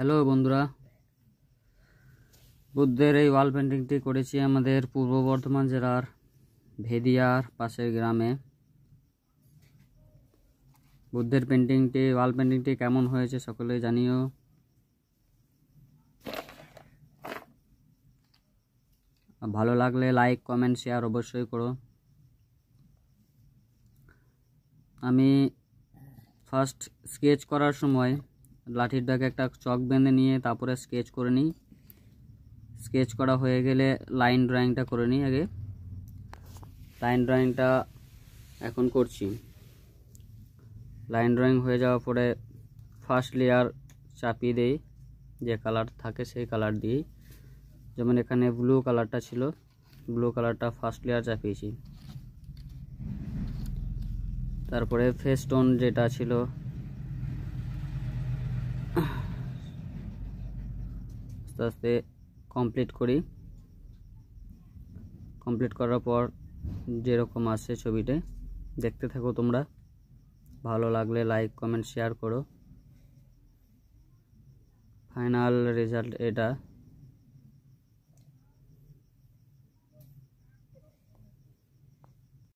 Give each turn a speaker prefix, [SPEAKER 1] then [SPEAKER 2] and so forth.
[SPEAKER 1] Hello বন্ধুরা, বুদ্ধের এই ওয়াল পেন্টিংটি করেছি আমাদের পূর্ব বর্ধমান জেলার ভেদিয়ার পাশের গ্রামে। বুদ্ধের ওয়াল পেন্টিংটি কেমন হয়েছে সকলে জানিও। ভালো লাগলে লাইক কমেন্ট শেয়ার অবশ্যই করো। আমি ফার্স্ট স্কেচ করার সময় লাঠির দাগে একটা চক বেঁধে নিয়ে তারপরে স্কেচ করে নিই। স্কেচ করা হয়ে গেলে লাইন ড্রয়িংটা করে নিই। আগে লাইন ড্রয়িংটা এখন করছি। লাইন ড্রয়িং হয়ে যাওয়ার পরে ফার্স্ট লেয়ার চাপিয়ে দিই, যে কালার থাকে সেই কালার দিই। যেমন এখানে ব্লু কালারটা ছিল, ব্লু কালারটা ফার্স্ট লেয়ার চাপিয়েছি। তারপরে ফেস টোন যেটা ছিল আস্তে আস্তে কমপ্লিট করি। কমপ্লিট করার পর যেরকম আসে ছবিতে দেখতে থাকো তোমরা। ভালো লাগলে লাইক কমেন্ট শেয়ার করো। ফাইনাল রেজাল্ট এটা।